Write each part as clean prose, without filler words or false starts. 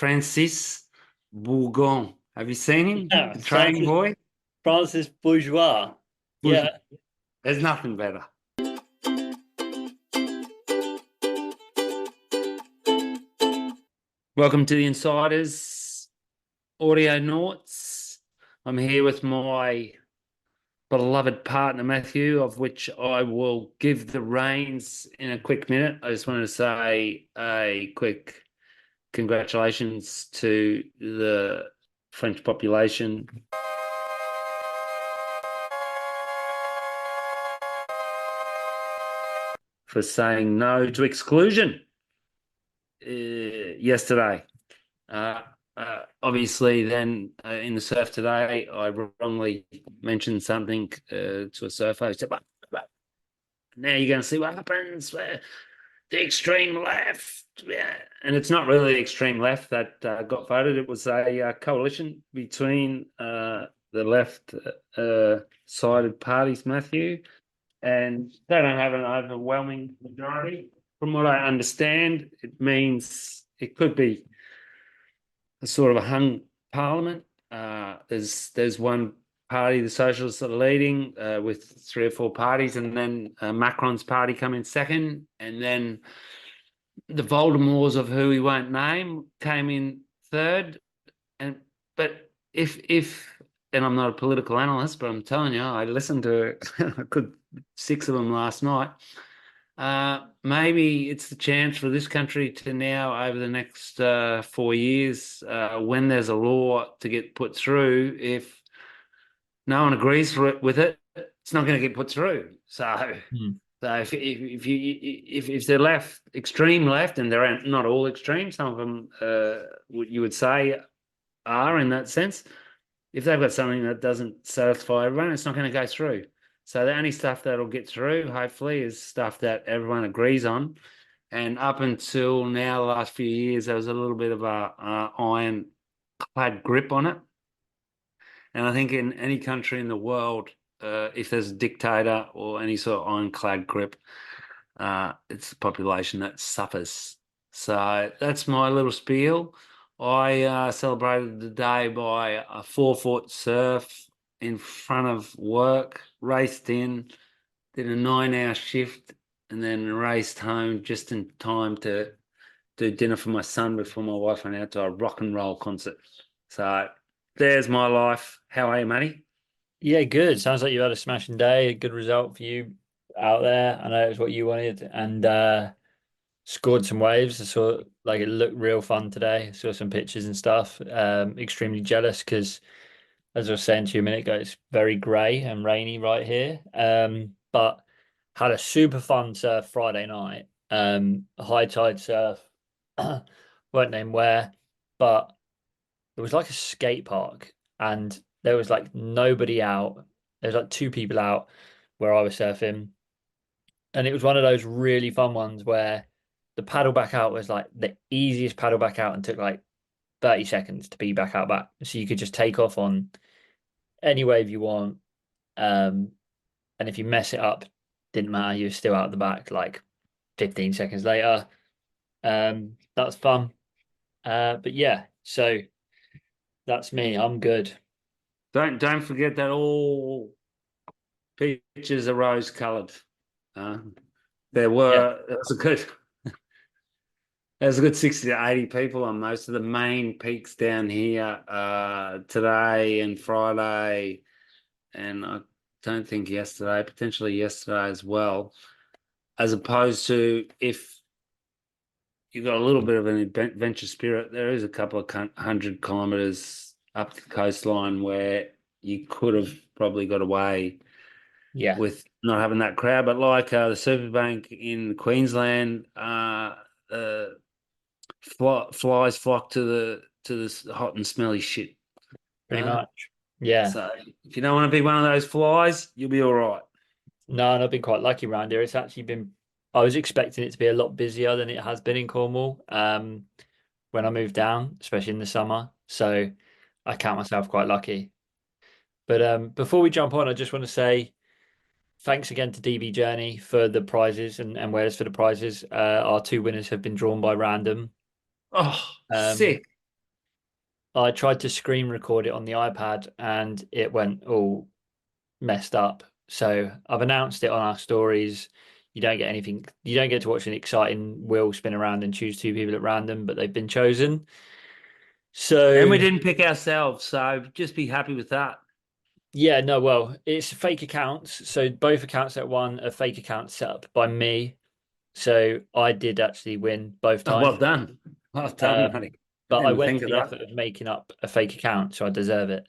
Francis Bourgon. Have you seen him? Yeah, The training Francis boy? Francis Bourgeois. Bush. Yeah, There's nothing better. Welcome to the Insiders Audio Noughts. I'm here with my beloved partner, Matthew, of which I will give the reins in a quick minute. I just wanted to say a quick congratulations to the French population for saying no to exclusion yesterday. Uh, Obviously, then in the surf today, I wrongly mentioned something to a surfer. He said, but now you're going to see what happens. The extreme left. Yeah. And it's not really the extreme left that got voted. It was a coalition between the left sided parties, Matthew, and they don't have an overwhelming majority. From what I understand, it means it could be a sort of a hung parliament. There's one party, the Socialists are leading with three or four parties, and then Macron's party come in second, and then the Voldemorts of who we won't name came in third. And but if and I'm not a political analyst, but I'm telling you, I listened to a good six of them last night. Maybe it's the chance for this country to now, over the next 4 years, when there's a law to get put through, if no one agrees with it, it's not going to get put through. So, Hmm. so if they're left, extreme left, and they're not all extreme, some of them you would say are in that sense. If they've got something that doesn't satisfy everyone, it's not going to go through. So the only stuff that'll get through, hopefully, is stuff that everyone agrees on. And up until now, the last few years, there was a little bit of a ironclad grip on it. And I think in any country in the world, if there's a dictator or any sort of ironclad grip, it's the population that suffers. So that's my little spiel. I celebrated the day by a 4 foot surf in front of work, raced in, did a 9 hour shift, and then raced home just in time to do dinner for my son before my wife went out to a rock and roll concert. So there's my life. How are you, Matty? Yeah, good. Sounds like you had a smashing day. A good result for you out there. I know it was what you wanted, and scored some waves. I saw like it looked real fun today. I saw some pictures and stuff. Extremely jealous because, as I was saying to you a minute ago, it's very grey and rainy right here. But had a super fun surf Friday night. High tide surf. Won't name where, but it was like a skate park, and there was like nobody out. There was like two people out where I was surfing, and it was one of those really fun ones where the paddle back out was like the easiest paddle back out and took like 30 seconds to be back out back. So you could just take off on any wave you want. Um, and if you mess it up, didn't matter, you're still out the back like 15 seconds later. That's fun. But yeah, so that's me. I'm good. Don't forget that all pictures are rose coloured. Uh, there Yeah. were there's a good 60 to 80 people on most of the main peaks down here today and Friday, and I don't think yesterday, potentially yesterday as well. As opposed to if you've got a little bit of an adventure spirit, there is a couple of 100 kilometres up the coastline where you could have probably got away Yeah. with not having that crowd. But like the Superbank in Queensland, uh, flies flock to this hot and smelly shit. Pretty much. Yeah. So if you don't want to be one of those flies, you'll be all right. No, and I've been quite lucky around here. It's actually been, I was expecting it to be a lot busier than it has been in Cornwall when I moved down, especially in the summer. So I count myself quite lucky. But before we jump on, I just want to say thanks again to DB Journey for the prizes and Wales for the prizes. Our two winners have been drawn by random. Oh, Um, sick. I tried to screen record it on the iPad and it went all messed up. So I've announced it on our stories. You don't get anything, you don't get to watch an exciting wheel spin around and choose two people at random, but they've been chosen. And So we didn't pick ourselves, so just be happy with that. yeah, no, well, it's fake accounts. So both accounts that won are fake accounts set up by me. So I did actually win both Oh, well times. done. Well done, Um, mate. I but I didn't went think to of the that. effort of making up a fake account, so I deserve it.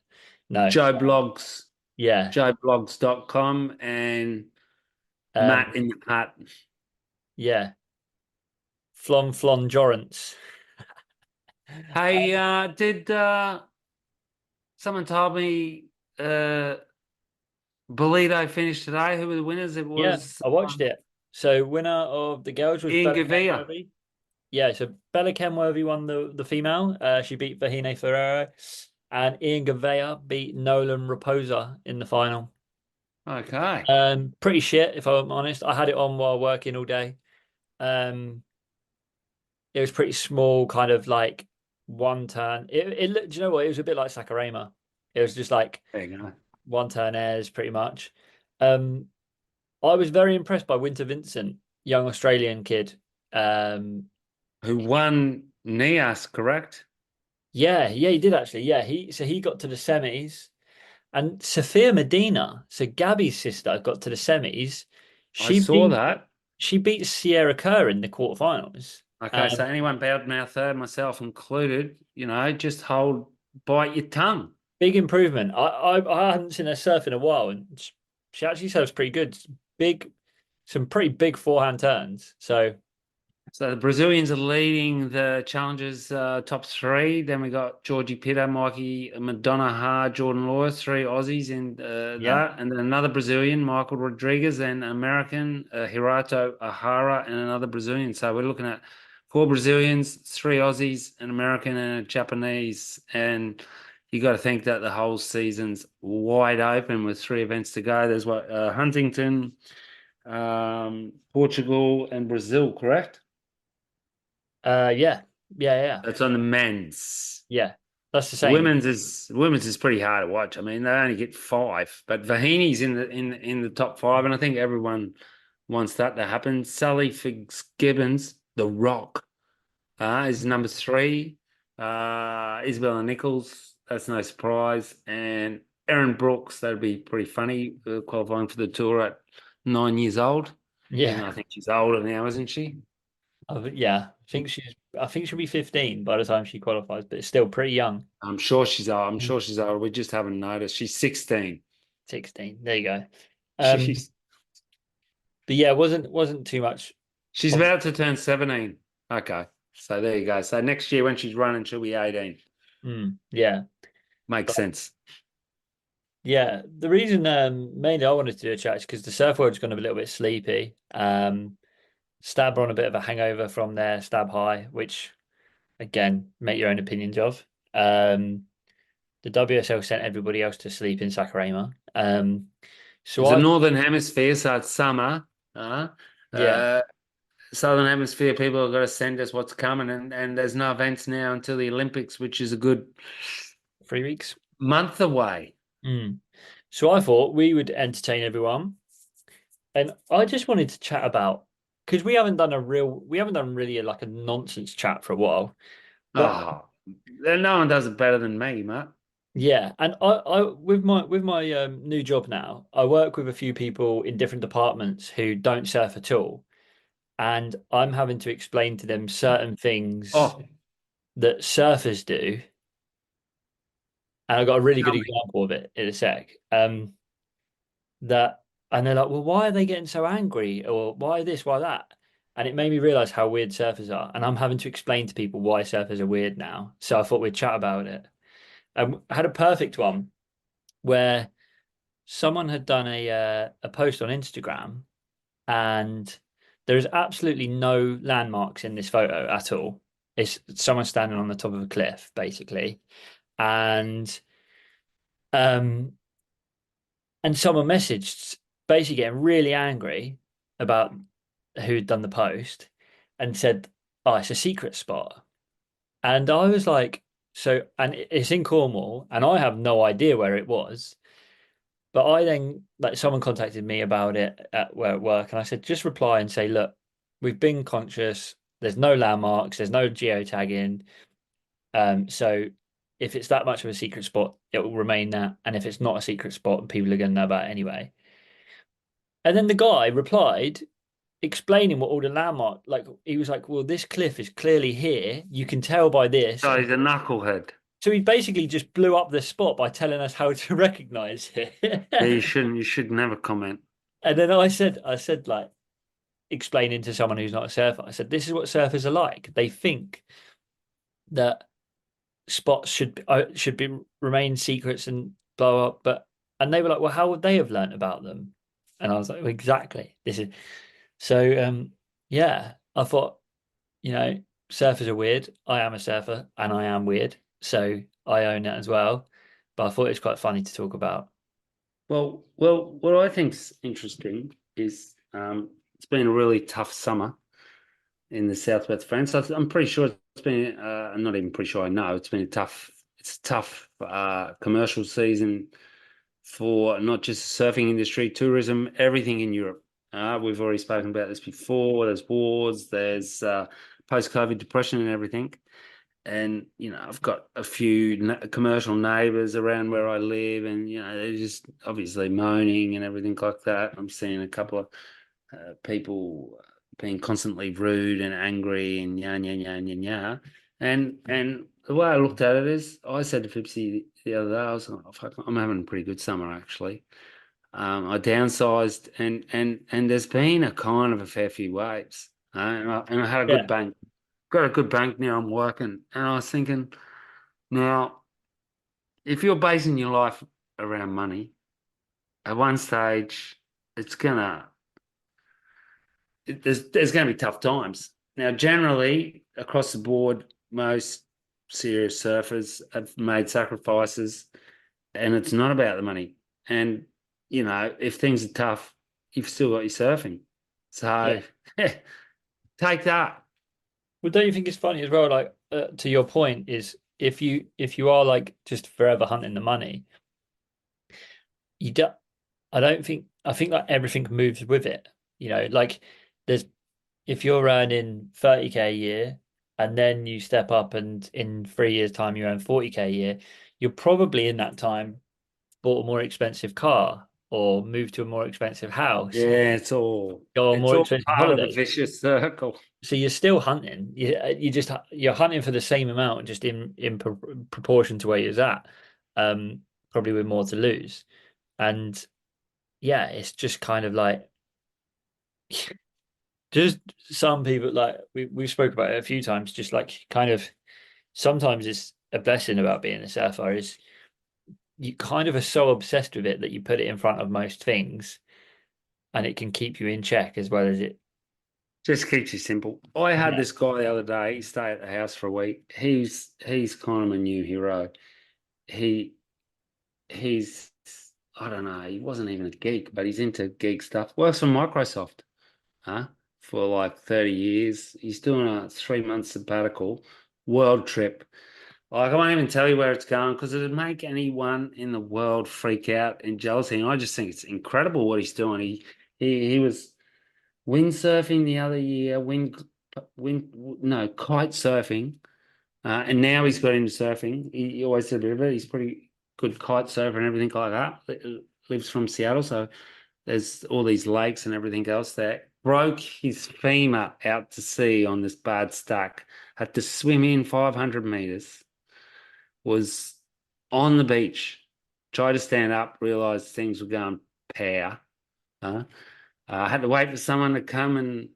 No. Joe Blogs, Yeah. joeblogs.com and Um, Matt in the Hat. yeah. Flon Flon Jorrance. Hey, did someone told me uh Bolito finished today? Who were the winners? It Yeah, was I watched it. So winner of the girls was Ian Bella Gavia. Kenworthy. Yeah, so Bella Kenworthy won the female. She beat Vahine Ferrero, and Ian Gavea beat Nolan Raposa in the final. Okay. Pretty shit if I'm honest. I had it on while working all day. Um, it was pretty small, kind of like one turn. It looked, do you know what? It was a bit like Sakurama. It was just like There you go. one turn airs, pretty much. Um, I was very impressed by Winter Vincent, young Australian kid. Um, Who won Nias, correct? yeah, he did actually. Yeah, he got to the semis, and Sophia Medina, so Gabby's sister, got to the semis. I She saw beat that. she beat Sierra Kerr in the quarterfinals. Okay, so Um, anyone bowed mouth third, myself included, just bite your tongue. Big improvement. I hadn't seen her surf in a while, and she actually surfs pretty good. Big, some pretty big forehand turns. So So the Brazilians are leading the challenges top three. Then we got Georgie Pitta, Mikey Madonna Ha, Jordan Lewis, three Aussies in yeah, that. And then another Brazilian, Michael Rodriguez, and American, Hirato Ahara, and another Brazilian. So we're looking at four Brazilians, three Aussies, an American, and a Japanese. And you got to think that the whole season's wide open with three events to go. There's what, Huntington, Portugal, and Brazil, correct? yeah, yeah. That's on the men's. Yeah. That's the The same. women's is pretty hard to watch. I mean, they only get five, but Vahini's in the top five, and I think everyone wants that to happen. Sally Fitzgibbons, The Rock, is number three. Isabella Nichols, that's no surprise, and Erin Brooks, that'd be pretty funny, qualifying for the tour at 9 years old. Even though I Yeah. think she's older now, isn't she? Yeah. I think she'll be 15 by the time she qualifies, but it's still pretty young. I'm sure she's old. I'm Mm. sure she's old. We just haven't noticed. She's 16. 16. There you go. Um, She's but yeah, it wasn't too much she's of about to turn 17. Okay. So there you go. So next year when she's running, she'll be 18. yeah. Makes But sense. yeah, the reason mainly I wanted to do a chat is because the surf world's gone a little bit sleepy. Stab are on a bit of a hangover from their stab high, which again, make your own opinions of. The WSL sent everybody else to sleep in Sakurama. So It's a I northern hemisphere, so it's summer. Uh, yeah, uh, Southern hemisphere people have got to send us what's coming, and there's no events now until the Olympics, which is a good 3 weeks. month away. Mm. So I thought we would entertain everyone, and I just wanted to chat about because we haven't done really like a nonsense chat for a while. But Oh, no one does it better than me, Matt. yeah, and I with my new job now, I work with a few people in different departments who don't surf at all, and I'm having to explain to them certain things Oh, that surfers do, and I got a really tell good me. example of it in a sec. That and they're like, well, why are they getting so angry, or why this, why that? And it made me realize how weird surfers are, and I'm having to explain to people why surfers are weird now. So I thought we'd chat about it. I had a perfect one where someone had done a post on Instagram, and there is absolutely no landmarks in this photo at all. It's someone standing on the top of a cliff, basically, and um, and someone messaged, basically getting really angry about who'd done the post, and said, "Oh, it's a secret spot." And I was like, So, and it's in Cornwall, and I have no idea where it was. But I then, like, someone contacted me about it at where at work, and I said, just reply and say, look, we've been conscious. There's no landmarks. There's no geotagging. So if it's that much of a secret spot, it will remain that. And if it's not a secret spot, people are going to know about it anyway. And then the guy replied, explaining what all the landmark, like he was like, well, this cliff is clearly here. You can tell by this. So he's a knucklehead. So he basically just blew up the spot by telling us how to recognize it. Yeah, you shouldn't. You should never comment. And then I said, like, explaining to someone who's not a surfer, I said, this is what surfers are like. They think that spots should be remain secrets and blow up, but and they were like, well, how would they have learnt about them? And I was like, well, exactly. This is so. Yeah, I thought, you know, surfers are weird. I am a surfer, and I am weird, so I own it as well. But I thought it's quite funny to talk about. Well, what I think's interesting is it's been a really tough summer in the southwest of France. I'm pretty sure it's been. I'm not even pretty sure. I know it's been a tough. It's a tough commercial season for not just the surfing industry, tourism, everything in Europe. We've already spoken about this before. There's wars. There's post-COVID depression and everything. And I've got a few commercial neighbours around where I live, and they're just obviously moaning and everything like that. I'm seeing a couple of people being constantly rude and angry and yeah yeah yeah yeah yeah. And the way I looked at it is, I said to Fipsy the other day, I was like, oh, fuck, I'm having a pretty good summer actually. I downsized, and there's been a kind of a fair few waves, and I had a good Yeah, bank. Got a good bank now. I'm working, and I was thinking, now, if you're basing your life around money, at one stage, it's gonna there's gonna be tough times. Now, generally, across the board, most serious surfers have made sacrifices, and it's not about the money. And if things are tough, you've still got your surfing. yeah. So take that. Well, don't you think it's funny as well? Like, to your point, is if you are like just forever hunting the money, you do, I think like everything moves with it. Like, there's if you're earning 30K a year and then you step up and in 3 years' time you earn 40K a year, you're probably in that time bought a more expensive car or moved to a more expensive house, Yeah, go on it's more all expensive part of the holidays. vicious circle. So you're still hunting. You're hunting for the same amount, just in proportion to where you're at. Probably with more to lose. And yeah, it's just kind of like just some people, like we spoke about it a few times, just like kind of sometimes it's a blessing about being a surfer is you kind of are so obsessed with it that you put it in front of most things and it can keep you in check as well as it. Just keeps you simple. I had Yeah. this guy the other day. He stayed at the house for a week. He's kind of my new hero. He he's I don't know. He wasn't even a geek, but he's into geek stuff. Works for Microsoft, huh? For like 30 years. He's doing a 3 month sabbatical world trip. Like, I won't even tell you where it's going because it'd make anyone in the world freak out and jealousy. And I just think it's incredible what he's doing. He was windsurfing the other year, no, kite surfing, and now he's got into surfing. He always did a bit of it. He's pretty good kite surfer and everything like that. Lives from Seattle, so there's all these lakes and everything else there. Broke his femur out to sea on this bad stack. Had to swim in 500 meters. Was on the beach. Tried to stand up. Realized things were going pear. I had to wait for someone to come and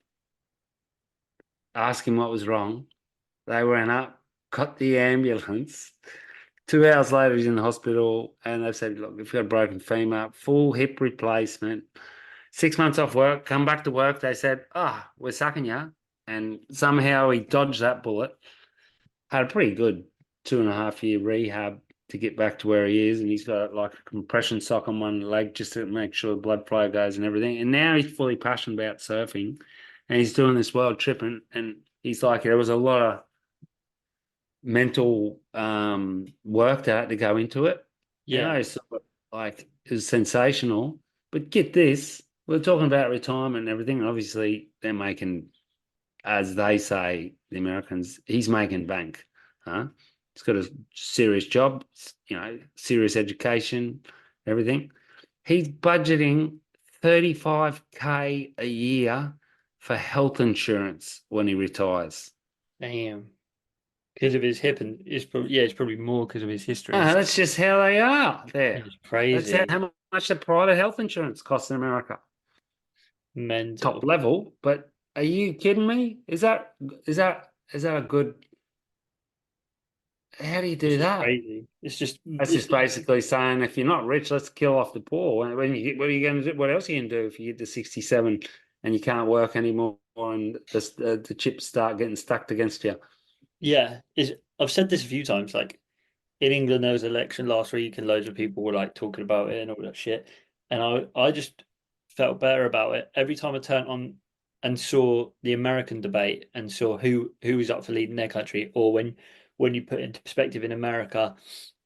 ask him what was wrong. They ran up, got the ambulance. 2 hours later, he's in the hospital, and they've said, "Look, if you've got a broken femur, full hip replacement, 6 months off work, come back to work." They said, we're sucking you. And somehow he dodged that bullet. Had a pretty good 2.5 year rehab to get back to where he is. And he's got like a compression sock on one leg just to make sure the blood flow goes and everything. And now he's fully passionate about surfing, and he's doing this world trip. And he's like, there was a lot of mental work that had to go into it. Yeah. So like it was sensational. But get this, we're talking about retirement and everything. And obviously, they're making, as they say, the Americans, he's making bank. Huh? He's got a serious job, serious education, everything. He's budgeting 35K a year for health insurance when he retires. Damn. Because of his hip, and it's probably more because of his history. That's just how they are there. It's That's crazy. how much the private health insurance costs in America. Top Mental. level, but are you kidding me? Is that a good? How do you It's do just that? crazy. It's just That's just basically saying if you're not rich, let's kill off the poor. What are you going to do? What else are you going to do if you get to 67 and you can't work anymore and the chips start getting stacked against you? yeah. It's I've said this a few times. Like in England, there was an election last week, and loads of people were like talking about it and all that shit. And I just felt better about it every time I turned on and saw the American debate and saw who was up for leading their country, or when you put into perspective in America,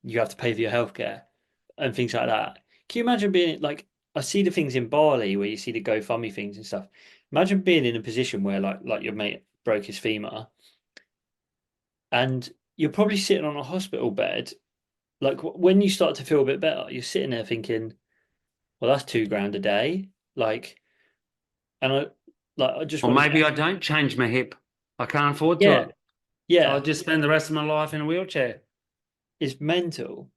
you have to pay for your healthcare and things like that. Can you imagine being like I see the things in Bali where you see the GoFundMe things and stuff. Imagine being in a position where like your mate broke his femur and you're probably sitting on a hospital bed. Like when you start to feel a bit better, you're sitting there thinking, well, that's 2 grand a day. And I just Or want to get, maybe I don't change my hip. I can't afford to yeah, it. So I'll yeah, just spend the rest of my life in a wheelchair, it's mental.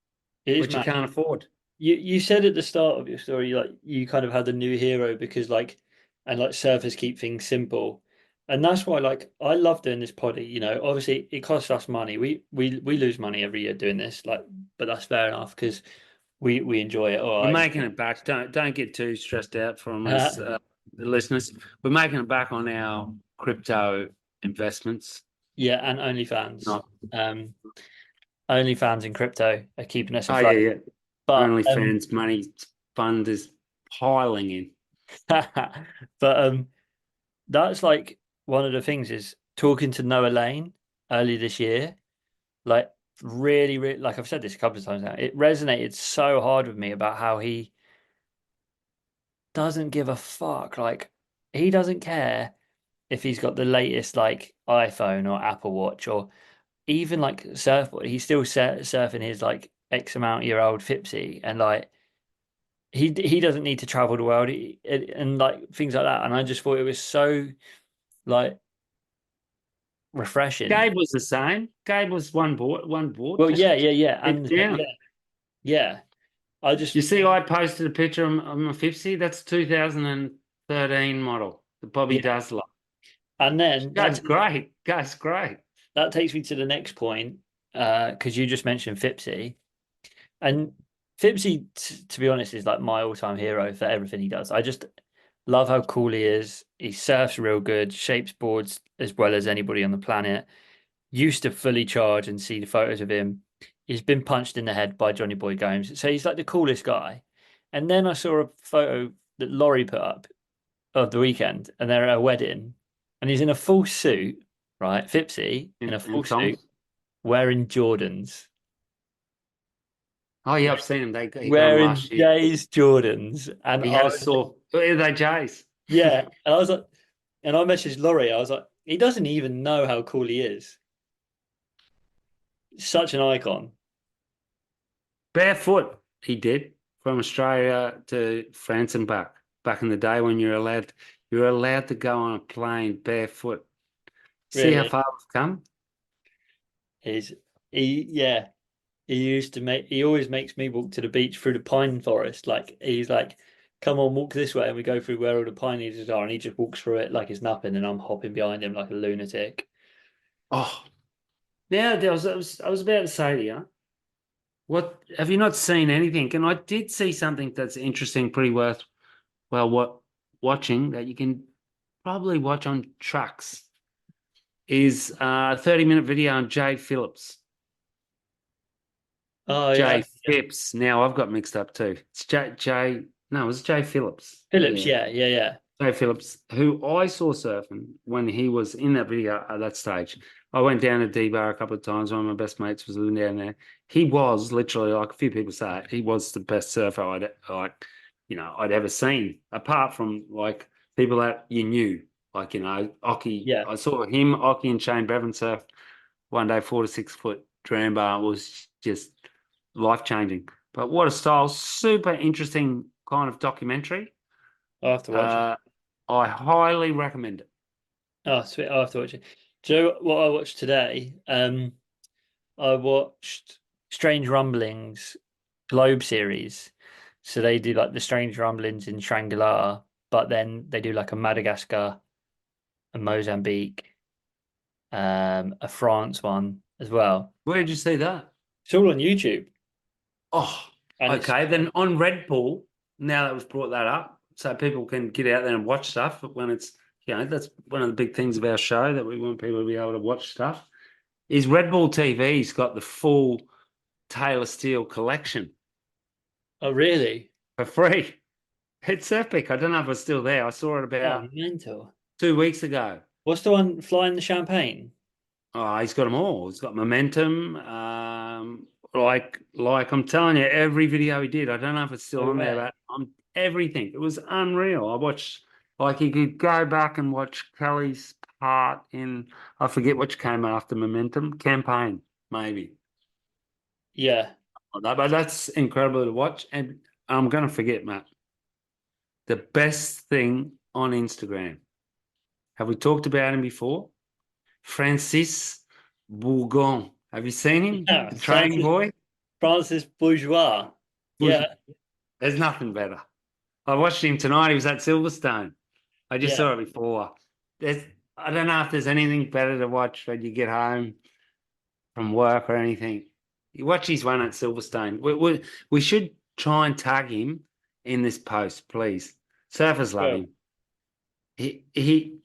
It is which you mad. can't afford. You said at the start of your story, like you kind of had a new hero because like surfers keep things simple. And that's why like I love doing this poddy, obviously it costs us money. We lose money every year doing this, like, but that's fair enough because we enjoy it. All We're right. making it back. Don't get too stressed out from us, the listeners. We're making it back on our crypto investments. Yeah, and OnlyFans. Not. Um, OnlyFans and crypto are keeping us Oh yeah, afloat. yeah. But OnlyFans money fund is piling in. but that's like one of the things is talking to Noah Lane early this year. Like really, really, like I've said this a couple of times now, it resonated so hard with me about how he doesn't give a fuck. Like he doesn't care if he's got the latest like iPhone or Apple Watch or even like surfboard. He's still surfing his like X amount year old Fipsy and like he doesn't need to travel the world and like things like that. And I just thought it was so like refreshing. Gabe was the same. Gabe was one board, Well, yeah, just yeah, yeah, head and down. yeah, yeah. I just You see, I posted a picture of my 50. That's 2013 model, the Bobby yeah, Dazzler. and then That's great. That's great. that takes me to the next point because you just mentioned Fipsy and Fipsy, to be honest, is like my all-time hero for everything he does. I just love how cool he is. He surfs real good, shapes boards as well as anybody on the planet. Used to fully charge and see the photos of him. He's been punched in the head by Johnny Boy Gomes. So he's like the coolest guy. And then I saw a photo that Laurie put up of the weekend and they're at a wedding and he's in a full suit, right? Fipsy in a full And suit Tom. wearing Jordans. Oh yeah, I've seen him. He got him Wearing last year. Jay's Jordans. And He I had a was like, sore. Are they Jays? yeah. And I was like, and I messaged Laurie. I was like, he doesn't even know how cool he is. Such an icon. Barefoot, he did from Australia to France and back. Back in the day when you're allowed to go on a plane barefoot. See how Really. far we've come? He's yeah. He always makes me walk to the beach through the pine forest. Like he's like, come on, walk this way, and we go through where all the pine needles are, and he just walks through it like it's nothing, and I'm hopping behind him like a lunatic. Oh, now I was about to say to you, what have you not seen anything? And I did see something that's interesting, pretty worthwhile watching that you can probably watch on trucks. Is a 30-minute video on Jay Phillips. Oh yeah, Jay Phipps. Now I've got mixed up too. It's Jay. No, it was Jay Phillips. Phillips. Yeah. Yeah, yeah, yeah. Dave Phillips, who I saw surfing when he was in that video at that stage. I went down to D-Bar a couple of times. One of my best mates was living down there. He was literally, like a few people say it, he was the best surfer I'd ever seen, apart from like people that you knew, like, Ockie. Yeah. I saw him, Ockie and Shane Bevan surf one day, 4 to 6 foot dream bar. Was just life-changing. But what a style, super interesting kind of documentary. I'll have to watch it. Uh, I highly recommend it. Oh, sweet. I'll have to watch it. Do you know what I watched today? I watched Strange Rumblings Globe series. So they do like the Strange Rumblings in Shangri-La, but then they do like a Madagascar, a Mozambique, a France one as well. Where did you see that? It's all on YouTube, Oh, and it's okay. Then on Red Bull, now that we've brought that up, so people can get out there and watch stuff when it's, that's one of the big things of our show, that we want people to be able to watch stuff, is Red Bull TV's got the full Taylor Steele collection oh really? for free. It's epic. I don't know if it's still there. I saw it Oh, about mental. 2 weeks ago. What's the one flying the champagne? Oh, he's got them all. He's got momentum. Like I'm telling you, every video he did, I don't know if it's still No on there, way. but everything. It was unreal. I watched, like, you could go back and watch Kelly's part in, I forget which came after Momentum Campaign, maybe. Yeah. But that's incredible to watch. And I'm gonna forget, Matt. The best thing on Instagram. Have we talked about him before? Francis Bourgon. Have you seen him? Yeah. The training boy? Francis Bourgeois. Bush. Yeah. There's nothing better. I watched him tonight. He was at Silverstone. I just Yeah. saw it before. There's, I don't know if there's anything better to watch when you get home from work or anything. You watch his one at Silverstone. We should try and tag him in this post, please. Surfers love Well, him. He he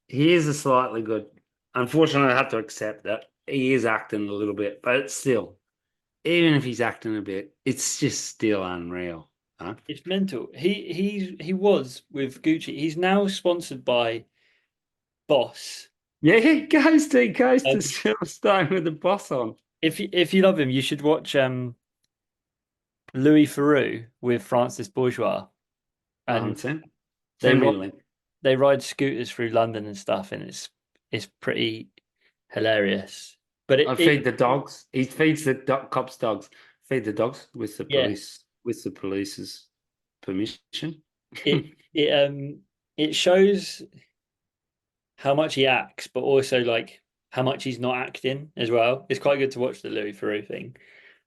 he is a slightly good. Unfortunately, I have to accept that he is acting a little bit, but still, even if he's acting a bit, it's just still unreal. Huh? it's mental. He was with Gucci. He's now sponsored by Boss. Yeah, he goes to Um, Silverstone with the boss on. if you love him, you should watch Louis Theroux with Francis Bourgeois, I haven't and seen. they Send me a ride link. they ride scooters through London and stuff, and it's pretty hilarious. But I it feed the dogs. He feeds the cops' dogs. Feed the dogs with the yeah police's permission. it it it shows how much he acts, but also like how much he's not acting as well. It's quite good to watch the Louis Theroux thing.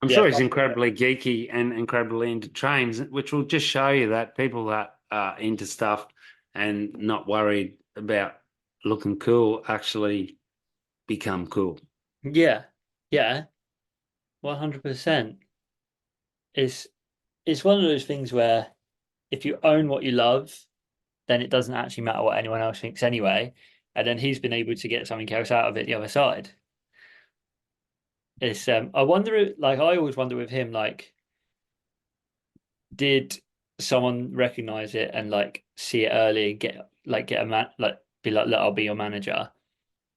I'm Yeah, sure he's incredibly geeky and incredibly into trains, which will just show you that people that are into stuff and not worried about looking cool actually become cool. yeah, yeah, 100%. It's it's one of those things where if you own what you love, then it doesn't actually matter what anyone else thinks anyway. And then he's been able to get something else out of it the other side. It's I wonder like I always wonder with him, like, did someone recognize it and like see it early and get a man like be like, look, I'll be your manager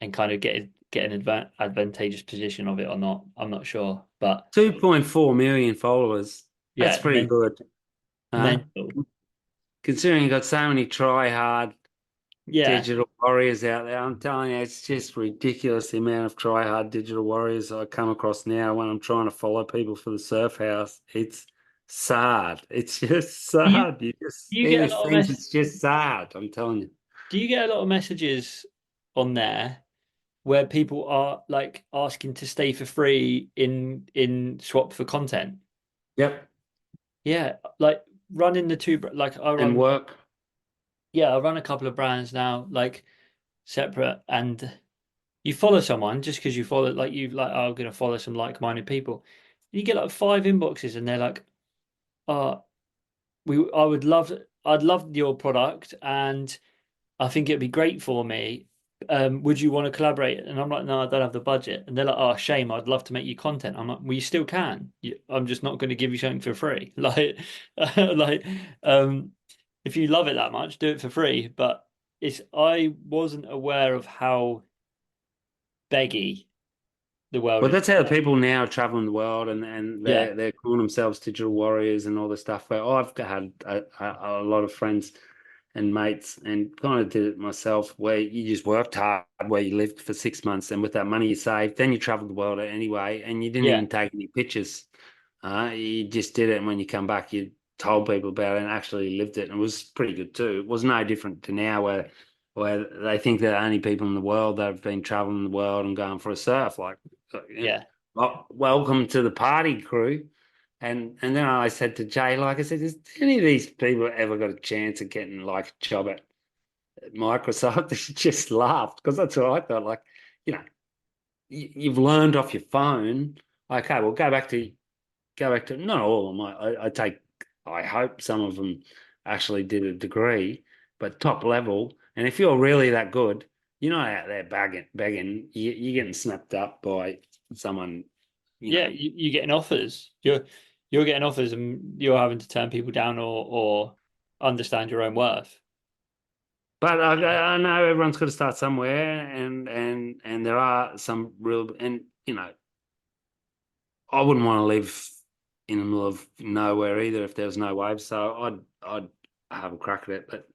and kind of get an advantageous position of it or not? I'm not sure. But 2.4 million followers. That's yeah, pretty good. Huh? mental. Considering you got so many try hard Yeah. digital warriors out there, I'm telling you, it's just ridiculous the amount of try hard digital warriors I come across now when I'm trying to follow people for the surf house. It's sad. It's just You sad. You just you see get a these lot of things, it's just sad. I'm telling you. do you get a lot of messages on there where people are like asking to stay for free in swap for content? Yep. Yeah, like running the two like And work. I run a couple of brands now, like separate, and you follow someone just because you follow like you like oh, I'm gonna follow some like-minded people. You get like five inboxes and they're like, oh, I'd love your product and I think it'd be great for me. Would you want to collaborate? And I'm like, no, I don't have the budget. And they're like, oh, shame. I'd love to make you content. I'm like, well, you still can. I'm just not going to give you something for free. Like, like, um, if you love it that much, do it for free. But I wasn't aware of how beggy the world Well, is. that's how the people now are traveling the world, and Yeah, they're calling themselves digital warriors and all this stuff. Where I've had a lot of friends and mates, and kind of did it myself, where you just worked hard where you lived for 6 months, and with that money you saved, then you traveled the world anyway, and you didn't yeah, even take any pictures. You just did it, and when you come back, you told people about it and actually lived it, and it was pretty good too. It was no different to now, where they think they're the only people in the world that have been traveling the world and going for a surf. Like, yeah, well, welcome to the party crew. And then I said to Jay, like I said, has any of these people ever got a chance of getting like a job at Microsoft? She just laughed because that's what I thought. Like, you know, you've learned off your phone. Okay, well, go back to not all of them. I hope some of them actually did a degree, but top level. And if you're really that good, you're not out there begging. You're getting snapped up by someone, you yeah. know. You're getting offers. You're getting offers, and you're having to turn people down or understand your own worth. But I know everyone's got to start somewhere, and there are some real, and I wouldn't want to live in the middle of nowhere either if there was no waves. So I'd have a crack at it. But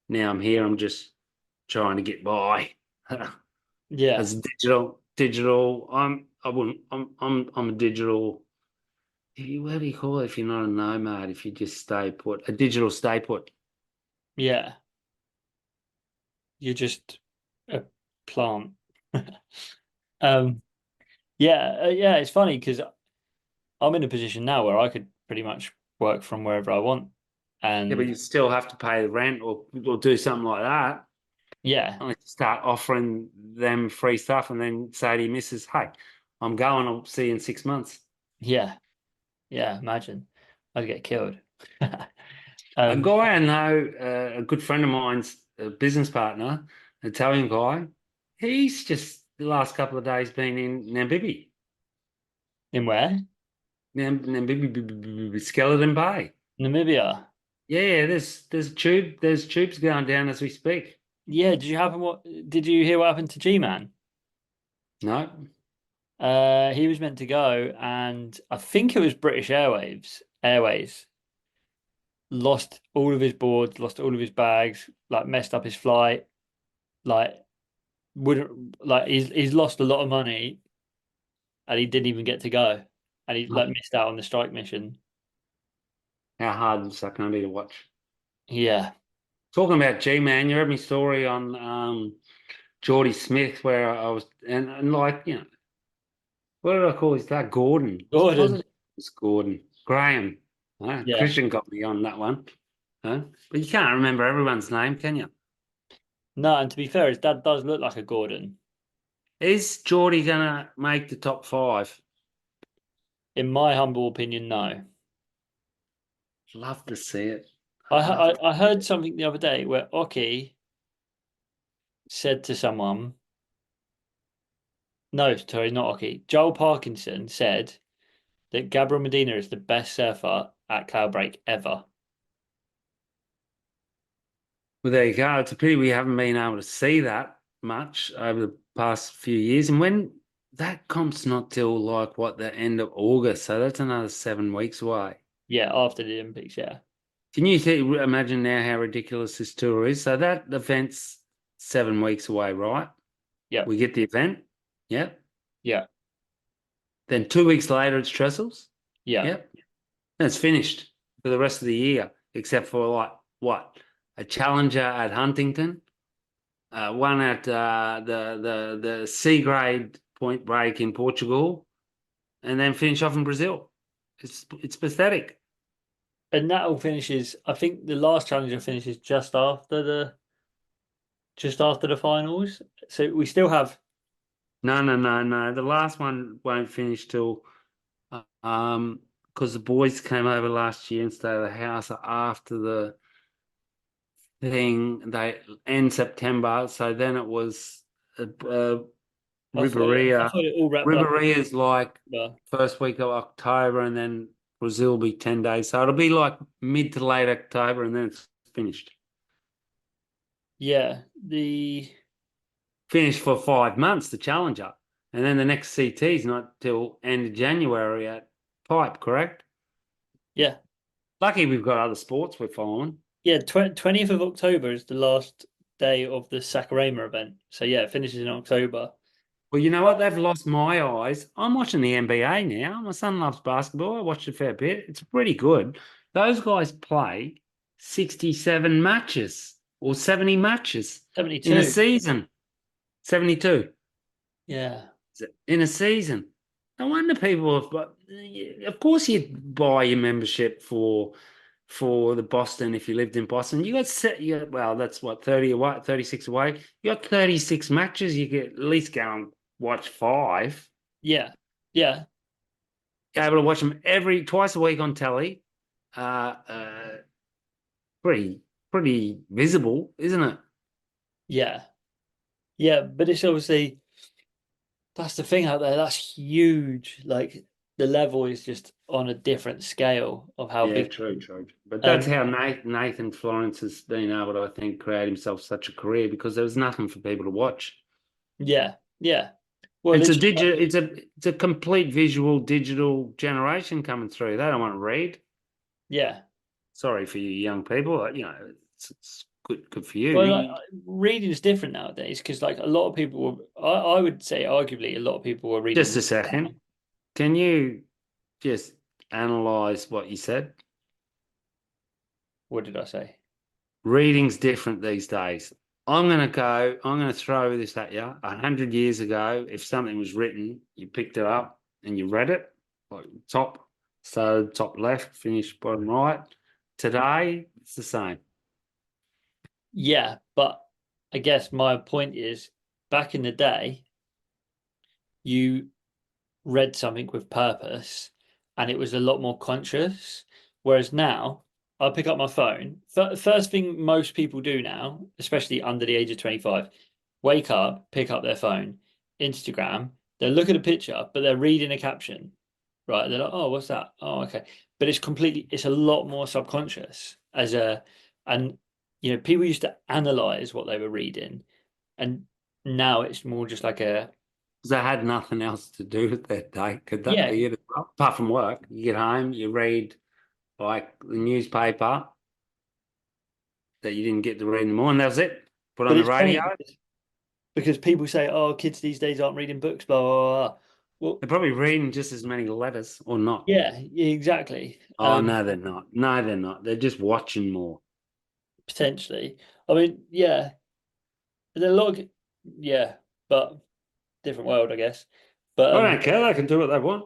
now I'm here. I'm just trying to get by. Yeah, As digital, I wouldn't. I'm a digital. What do you call it if you're not a nomad? If you just stay put, a digital stay put. yeah. You're just a plant. Um, yeah, yeah. It's funny because I'm in a position now where I could pretty much work from wherever I want, Yeah, but and you still have to pay the rent or do something like that. yeah, I start offering them free stuff and then say to your missus, "Hey, I'm going. I'll see you in 6 months." yeah, yeah. Imagine I'd get killed. A Um, guy I know, a good friend of mine's a business partner, an Italian guy. He's just the last couple of days been in Namibia, in where? Namibia, Skeleton Bay. Namibia. Yeah, there's tubes going down as we speak. Yeah. Did you hear what happened to G-Man? No, He was meant to go, and I think it was British Airways lost all of his boards, lost all of his bags, like messed up his flight, like wouldn't like he's lost a lot of money, and he didn't even get to go, and he like missed out on the strike mission. how hard is that going to be to watch? Yeah, Talking about G-Man, you heard my story on Geordie Smith, where I was, and like, what did I call his dad? Gordon. Gordon. Wasn't it? It's Gordon. Graham. Yeah, Christian got me on that one. But you can't remember everyone's name, can you? no, and to be fair, his dad does look like a Gordon. Is Geordie gonna make the top five? In my humble opinion, no. Love to see it. I I'd love to I, I see heard it. something the other day where Oki said to someone, no, sorry, not Oki. Joel Parkinson said that Gabriel Medina is the best surfer at Cloudbreak ever. Well, there you go. It's a pity we haven't been able to see that much over the past few years. And when that comp's not till like what, the end of August, so that's another 7 weeks away. Yeah, after the Olympics, yeah. Can you imagine now how ridiculous this tour is? So that event's 7 weeks away, right? Yeah, We get the event. Yep. yeah, Then 2 weeks later, it's Trestles. yeah. Yep. And it's finished for the rest of the year, except for like what? A challenger at Huntington, one at the C grade Point Break in Portugal, and then finish off in Brazil. It's pathetic. And that all finishes, I think the last challenger finishes just after the finals. So we still have No, no, no, no. The last one won't finish till because the boys came over last year and stayed at the house after the thing. They end September, so then it was I Riberia. thought it all wrapped up. Riberia is like Well, first week of October, and then Brazil will be 10 days. So it'll be like mid to late October, and then it's finished. Yeah. The Finished for 5 months, the Challenger. And then the next CT's not till end of January at Pipe, correct? yeah. Lucky we've got other sports we're following. Yeah, 20th of October is the last day of the Sakurama event. So yeah, it finishes in October. Well, you know what? They've lost my eyes. I'm watching the NBA now. My son loves basketball. I watched a fair bit. It's pretty good. Those guys play 67 matches or 70 matches in a 72. season. 72 Yeah. in a season. No wonder people have, but of course you buy your membership for the Boston if you lived in Boston. You got set you got, well, that's what, 30 away, 36 away. You got 36 matches, you get at least go and watch five. Yeah. Yeah. You're able to watch them every twice a week on telly. Uh, uh pretty pretty visible, isn't it? Yeah. Yeah. But it's obviously that's the thing out there. That's huge. Like the level is just on a different scale of how Yeah, big. true, true. But that's Um, how Nathan Florence has been able to, I think, create himself such a career because there was nothing for people to watch. yeah. Yeah. Well, It's a literally, it's a complete visual digital generation coming through. They don't want to read. yeah. Sorry for you young people. You know, it's good for you. Well, like, reading is different nowadays because, like, a lot of people I would say, arguably, a lot of people were reading Just a more now. second. Can you just analyze what you said? What did I say? Reading's different these days. I'm gonna throw this at you. 100 years ago, if something was written, you picked it up and you read it, like top, so top left, finish bottom right. Today, it's the same. Yeah, but I guess my point is, back in the day, you read something with purpose and it was a lot more conscious. Whereas now, I pick up my phone. First thing most people do now, especially under the age of 25, wake up, pick up their phone, Instagram, they look at a picture, but they're reading a caption, right? They're like, oh, what's that? Oh, okay. But it's a lot more subconscious and people used to analyze what they were reading, and now it's more just like a, Because I had nothing else to do with that day. Could that yeah, be it as well? Apart from work, you get home, you read like the newspaper that you didn't get to read in the morning. That was it. Put on but the it's radio. funny because people say, "Oh, kids these days aren't reading books." Blah blah blah. Well, They're probably reading just as many letters or not. yeah, exactly. Oh, no, they're not. No, they're not. They're just watching more. Potentially. I mean, yeah, there's a lot of, yeah, but different world, I guess. But I don't care. They can do what they want.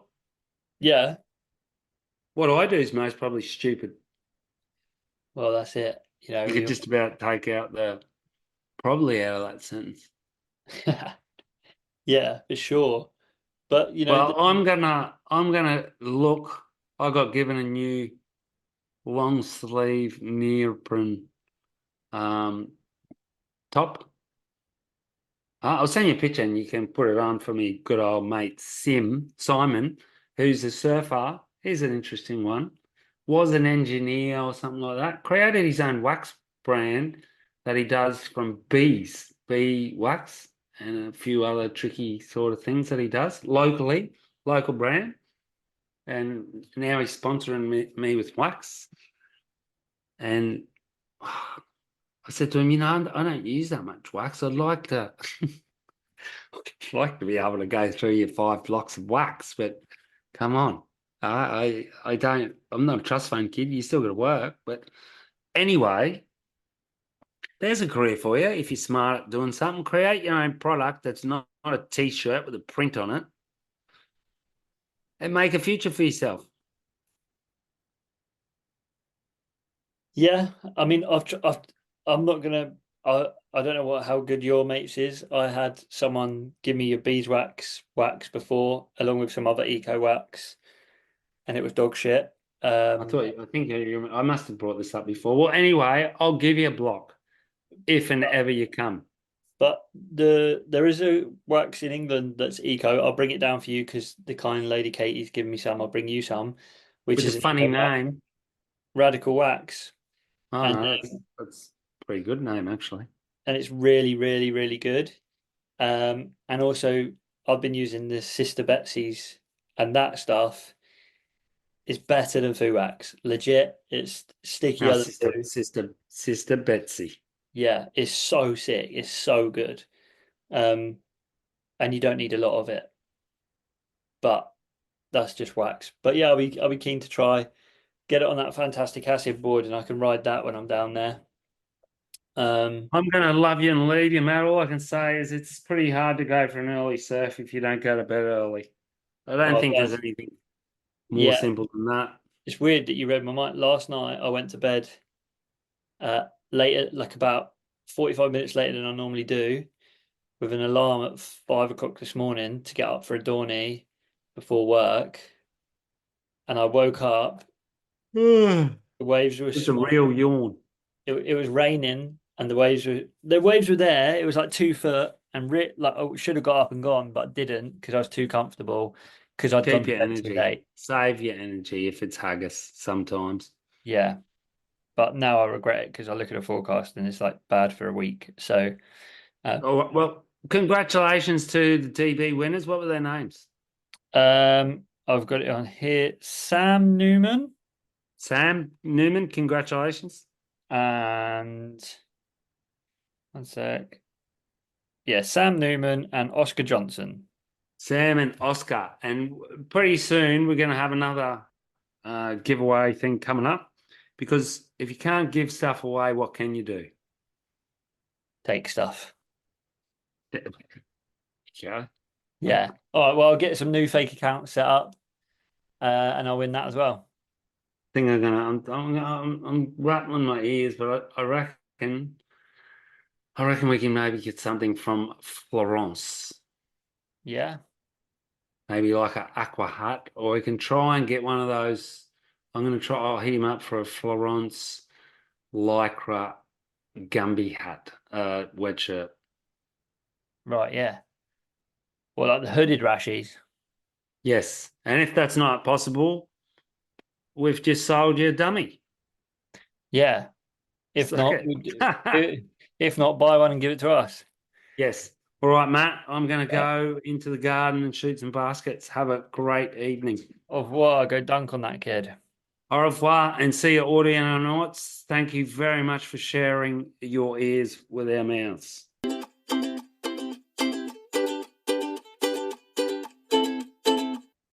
yeah, What I do is most probably stupid. well, that's it. You could just about take out the probably out of that sentence. Yeah, for sure. But Well, I'm gonna look. I got given a new long sleeve neoprene um top. I'll send you a picture and you can put it on for me. Good old mate Simon, who's a surfer. Here's an interesting one. Was an engineer or something like that. Created his own wax brand that he does from bee wax, and a few other tricky sort of things that he does locally, local brand. And now he's sponsoring me with wax. And I said to him, I don't use that much wax. I'd like to. I'd like to be able to go through your 5 blocks of wax, but come on. I don't, I'm not a trust fund kid. You still got to work. But anyway, there's a career for you. If you're smart at doing something, create your own product that's not a t-shirt with a print on it and make a future for yourself. yeah, I mean, I'm not gonna. I don't know how good your mates is. I had someone give me a beeswax before, along with some other eco wax, and it was dog shit. Um, I think I must have brought this up before. Well, anyway, I'll give you a block if and ever you come. but there is a wax in England that's eco. I'll bring it down for you because the kind lady Katie's given me some. I'll bring you some, which With a is an funny eco wax, name. radical wax. Oh and no, that's a pretty good name actually. it's really, really, really good. And also I've been using the Sister Betsy's, and that stuff is better than Foo Wax. Legit, it's Now, stickier than Foo. sister Betsy. Yeah, it's so sick. It's so good. Um, and you don't need a lot of it, but that's just wax. But yeah, I'll be keen to try get it on that fantastic acid board, and I can ride that when I'm down there. Um, I'm going to love you and leave you, Matt. All I can say is it's pretty hard to go for an early surf if you don't go to bed early. I don't well, think yeah, there's anything more yeah. simple than that. It's weird that you read my mind. Last night I went to bed later, like about 45 minutes later than I normally do, with an alarm at 5 o'clock this morning to get up for a Dorney before work. And I woke up, Just the waves were a small. real yawn. It was raining and the waves were there. It was like 2 foot and like I should have got up and gone, but I didn't because I was too comfortable because I'd gone Keep to your bed too energy. late. Save your energy if it's haggis sometimes. Yeah. But now I regret it because I look at the forecast and it's like bad for a week. So uh, Oh, well, congratulations to the DB winners. What were their names? I've got it on here. Sam Newman Sam Newman, congratulations. and one sec. Yeah, Sam Newman and Oscar Johnson. Sam and Oscar. And pretty soon we're going to have another giveaway thing coming up because if you can't give stuff away, what can you do? Take stuff. Yeah. Yeah. All right. Well, I'll get some new fake accounts set up, and I'll win that as well. Think I'm gonna. I'm rattling my ears, but I reckon we can maybe get something from Florence, Yeah. maybe like a aqua hut, or we can try and get one of those. I'm gonna try. I'll hit him up for a Florence lycra Gumby hat, wet shirt. Right. Yeah. Well, like the hooded rashies. Yes, and if that's not possible, we've just sold you a dummy. Yeah. If Suck not, it. if not, buy one and give it to us. Yes. All right, Matt. I'm going to Yeah. go into the garden and shoot some baskets. Have a great evening. Au revoir. Go dunk on that kid. Au revoir and see you, audio and audience. Thank you very much for sharing your ears with our mouths.